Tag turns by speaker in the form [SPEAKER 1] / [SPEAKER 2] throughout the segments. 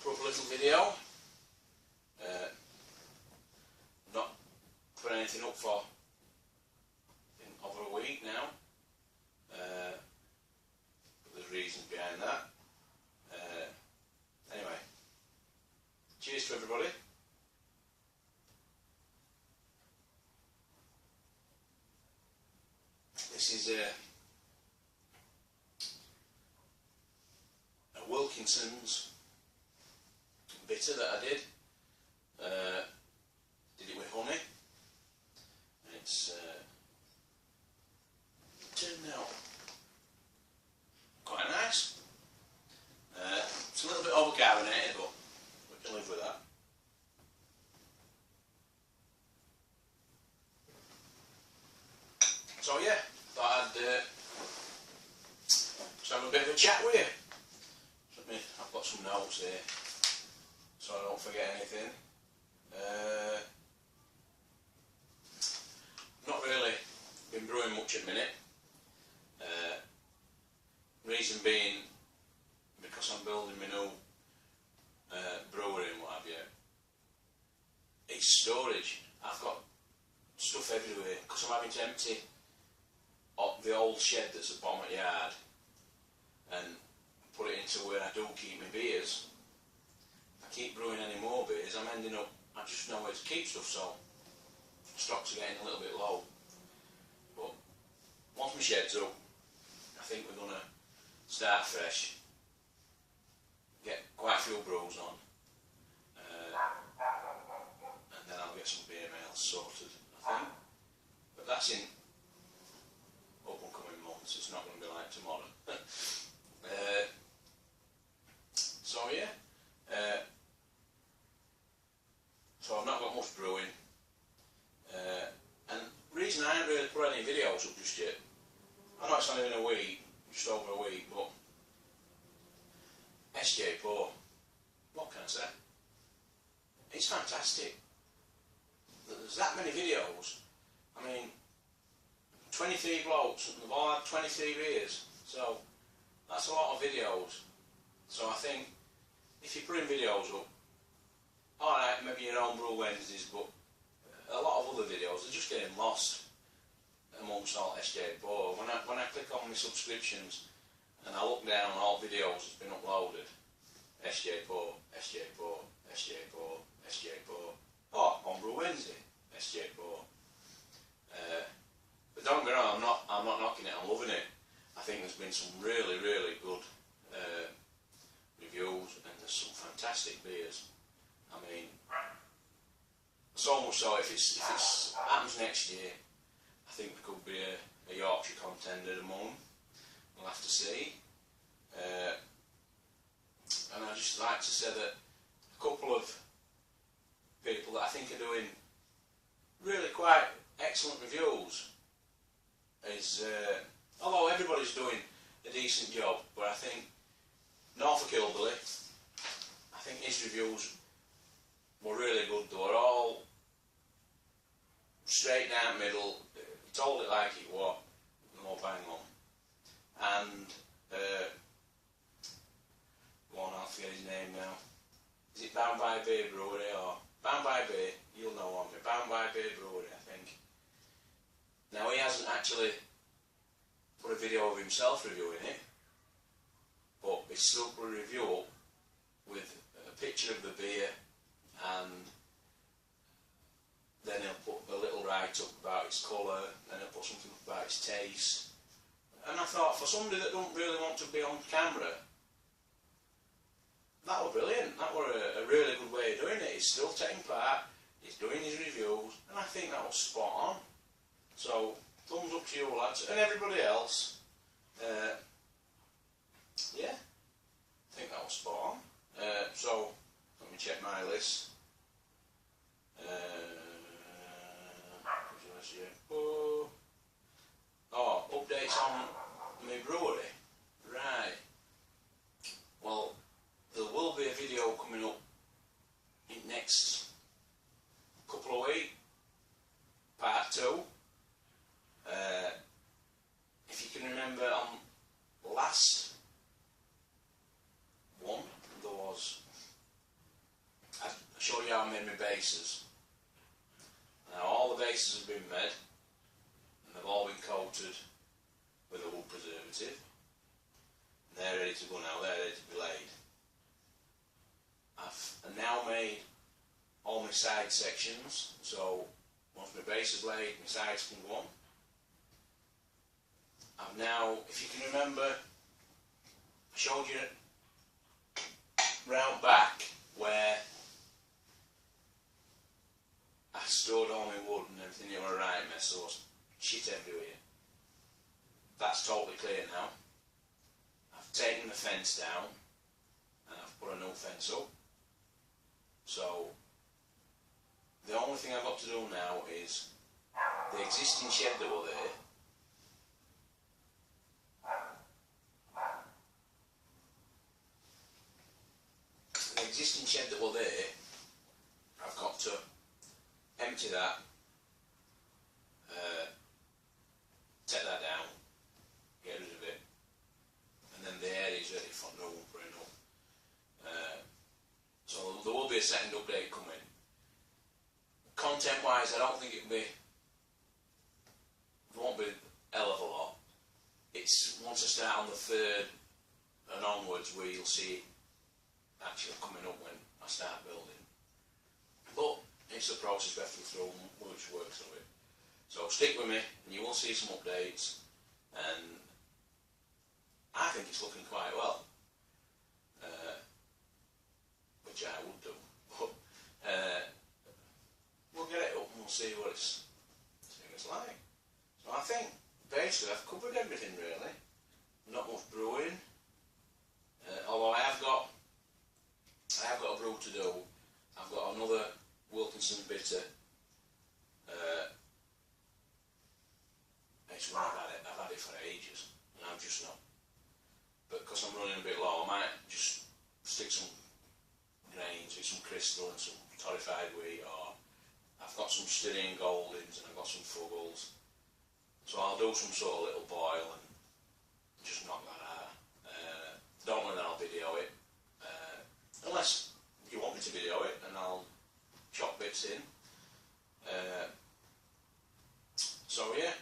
[SPEAKER 1] put up a little video. Not put anything up for over a week now. But there's reasons behind that. Anyway, cheers to everybody. This is a Wilkinson's bitter that I did. Did it with honey. It's turned out quite nice. It's a little bit overcarbonated, but we can live with that. So yeah, thought I'd just have a bit of a chat with you. I've got some notes here, so I don't forget anything. Not really been brewing much at the minute. Reason being, because I'm building my new brewery and what have you, it's storage. I've got stuff everywhere, because I'm having to empty the old shed that's at the bottom of the yard and put it into where I do keep my beers. If I keep brewing any more beers, I'm ending up, I just know where to keep stuff, so stocks are getting a little bit low. But once my shed's up, I think we're going to start fresh, get quite a few brews on, and then I'll get some beer mails sorted, I think. But that's in up and coming months, it's not going to be like tomorrow. So yeah, so I've not got much brewing, and the reason I haven't really put any videos up just yet, I know it's only been a week, just over a week, but SJ4, what can I say? It's fantastic. There's that many videos. I mean, 23 blokes, and they've all had 23 beers, so that's a lot of videos. So I think if you're putting videos up, alright, maybe your own brew Wednesdays, but a lot of other videos are just getting lost amongst all SJ4. When I click on my subscriptions and I look down on all videos that's been uploaded, SJ4, SJ4, SJ4, SJ4, oh, on Brew Wednesday, SJ4. But don't get me wrong, I'm not knocking it, I'm loving it. I think there's been some really, really good reviews, and there's some fantastic beers. I mean, so much so, if it happens next year, I think there could be a Yorkshire contender among them. We'll have to see. And I'd just like to say that a couple of people that I think are doing really quite excellent reviews is, although everybody's doing a decent job, but I think Norfolk Hillbilly, I think his reviews were really good. They were all straight down the middle, he told it like it was, no bang on. And go on, I'll forget his name now. Is it Bound by Bay Brewery, or Bound by Bay? You'll know on me. Bound by Bay Brewery, I think. Now he hasn't actually put a video of himself reviewing it, but he still put a review up with a picture of the beer, and then he'll put a little write-up about its colour, and he'll put something about its taste. And I thought, for somebody that don't really want to be on camera, that was brilliant. That was a really good way of doing it. He's still taking part, he's doing his reviews, and I think that was spot on. So, thumbs up to you lads, and everybody else. Yeah, I think that was spot on. So, let me check my list. Oh, updates on my brewery. Right. Well, there will be a video coming up in next couple of weeks, part 2. If you can remember, on last you how I made my bases. Now all the bases have been made and they've all been coated with a wood preservative. And they're ready to go now, they're ready to be laid. I've now made all my side sections, so once my base is laid, my sides can go on. I've now, if you can remember, I showed you round back where I stored all my wood and everything in a right mess, so shit everywhere. That's totally clear now. I've taken the fence down and I've put a new fence up. So the only thing I've got to do now is the existing shed that were there. The existing shed that were there, I've got to empty that, take that down, get rid of it, and then the area is ready for new one putting up. So there will be a second update coming. Content wise, I don't think there won't be a hell of a lot. It's once I start on the 3rd and onwards where you'll see it actually coming up when I start building. But it's a process we have to go through and we'll just work through it. So stick with me and you will see some updates, and I think it's looking quite well, which I would do, but we'll get it up and we'll see what it's like. So I think basically I've covered everything really, not much brewing, although I have got a brew to do. I've got another Wilkinson bitter. It's one I've had it for ages, and I'm just not. But because I'm running a bit low, I might just stick some grains with some crystal and some torrefied wheat, or I've got some Styrian Goldings and I've got some Fuggles. So I'll do some sort of little boil and just knock that out. Don't know that I'll video it, unless you want me to video it, and I'll chop bits in. So yeah.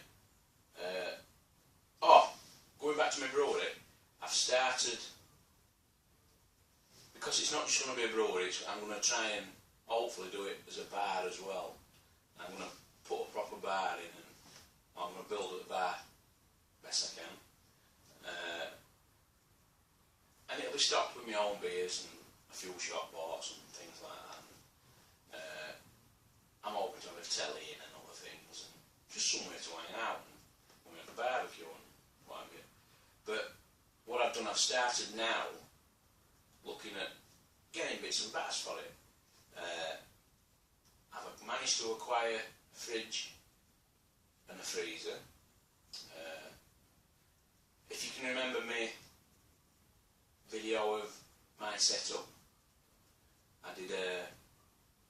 [SPEAKER 1] Going back to my brewery, I've started, because it's not just going to be a brewery, I'm going to try and hopefully do it as a bar as well. I'm going to put a proper bar in, and I'm going to build a bar best I can. And it'll be stocked with my own beers and a few shop boards and things like that. And, I'm hoping to have a telly in and other things, and just somewhere to hang out and we'll make a barbecue and what have you. But what I've done, I've started now looking at getting bits and bats for it. I've managed to acquire a fridge and a freezer. If you can remember me video of my setup, I did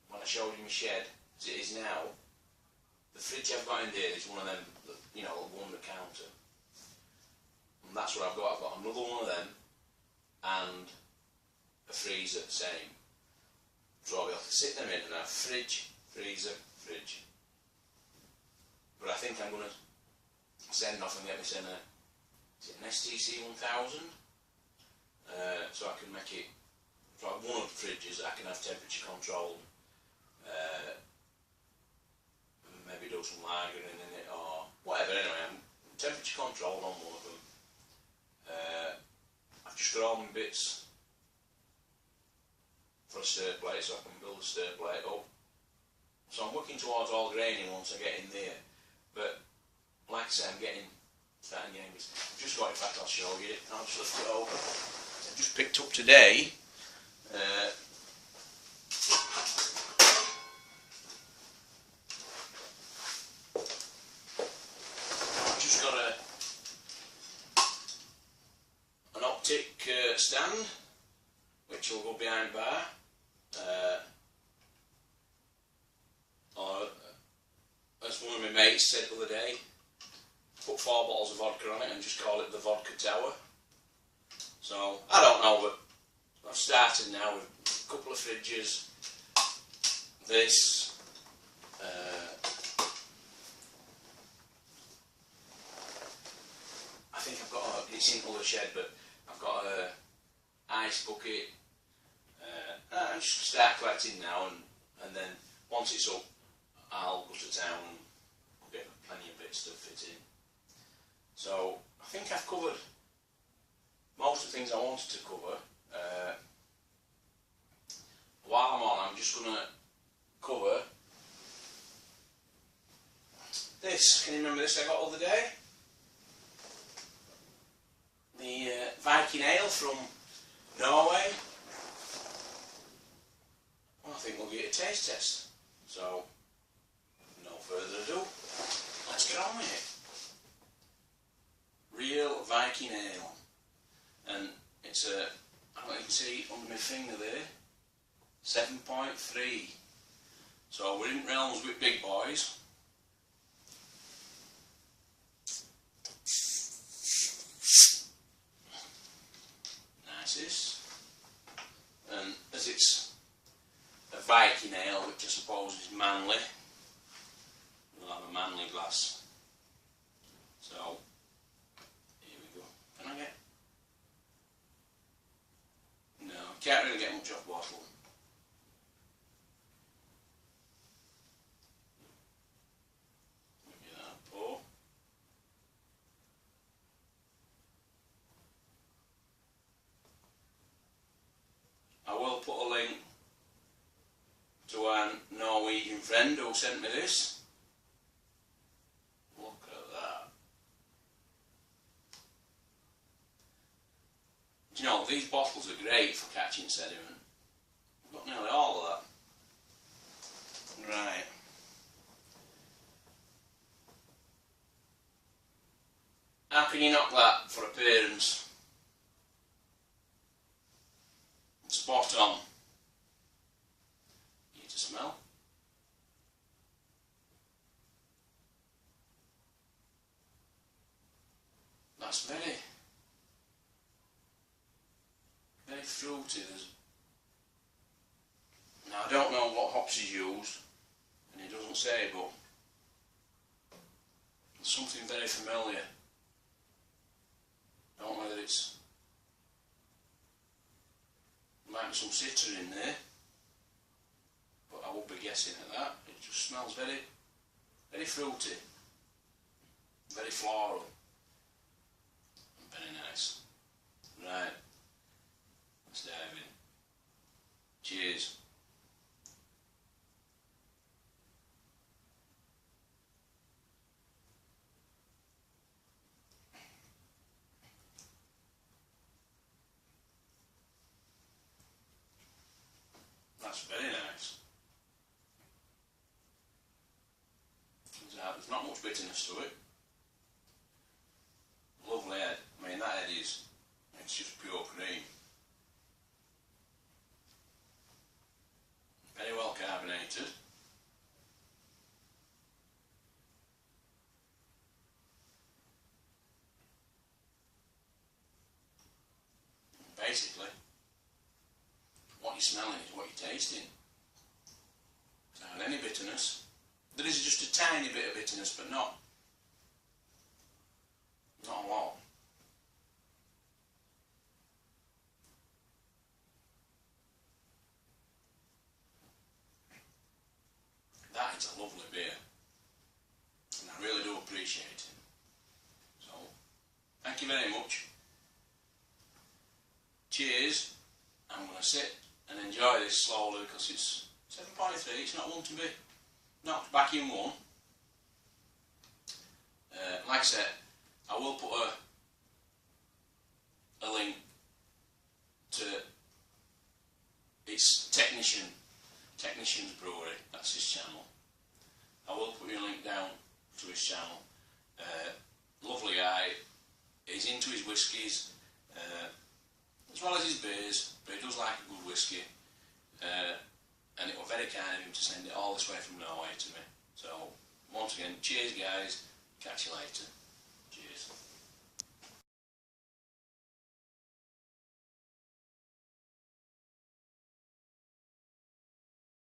[SPEAKER 1] when I showed you my shed as it is now, the fridge I've got in there is one of them, you know, one on the counter, and that's what I've got. I've got another one of them and a freezer, the same, so I'll be able to sit them in and have fridge, freezer, fridge. But I think I'm going to send off and get this in an STC 1000, so I can make it, so one of the fridges I can have temperature controlled, maybe do some lagering in it or whatever. Anyway, I'm temperature controlled on one of them. I've just got all my bits for a stir plate, so I can build a stir plate up. So I'm working towards all graining once I get in there. But like I say, I'm starting getting this. I've just got, in fact I'll show you it. I'll just lift it over. I've just picked up today. I've just got an optic stand, which will go behind bar. Or as one of my mates said the other day, put 4 bottles of vodka on it and just call it the vodka tower. So I don't know, but I've started now with a couple of fridges, this. I think I've got it's in the shed, but I've got a ice bucket. I'm just start collecting now, and then once it's up, I'll go to town and get plenty of bits to fit in. So I think I've covered most of the things I wanted to cover. While I'm on, I'm just going to cover this. Can you remember this I got the other day? The Viking ale from Norway. Well, I think we'll get a taste test. So, no further ado, let's get on with it. Real Viking ale. And it's a, I don't know if you can see under my finger there, 7.3. So we're in realms with big boys. Nicest. And as it's a Viking ale, which I suppose is manly, we'll have a manly glass. So, here we go. Can I get? No, can't really get much off bottle. Give that a pour. I will put a link to our Norwegian friend who sent me this. Look at that. Do you know, these bottles are great for catching sediment. I've got nearly all of that. Right. How can you knock that for appearance? Spot on. Need to smell. That's very fruity. Now I don't know what hops is used, and it doesn't say, but there's something very familiar. I don't know whether it's, might be some citra in there, but I won't be guessing at that. It just smells very fruity, very floral, and very nice. Right, let's dive in. Cheers. That's very nice. There's not much bitterness to it. Lovely head. I mean, that head is, it's just pure cream. Very well carbonated. Basically, what you're smelling is what you're tasting. Without any bitterness. There is just a tiny bit of bitterness, but not a lot. That is a lovely beer, and I really do appreciate it. So, thank you very much. Cheers. I'm going to sit and enjoy this slowly because it's 7.3, it's not one to be knocked back in one. Like I said, I will put a link to its Technician's Brewery, that's his channel. I will put a link down to his channel. Lovely guy, he's into his whiskies, as well as his beers, but he does like a good whiskey, and it was very kind of him to send it all this way from Norway to me. So once again, cheers guys, catch you later.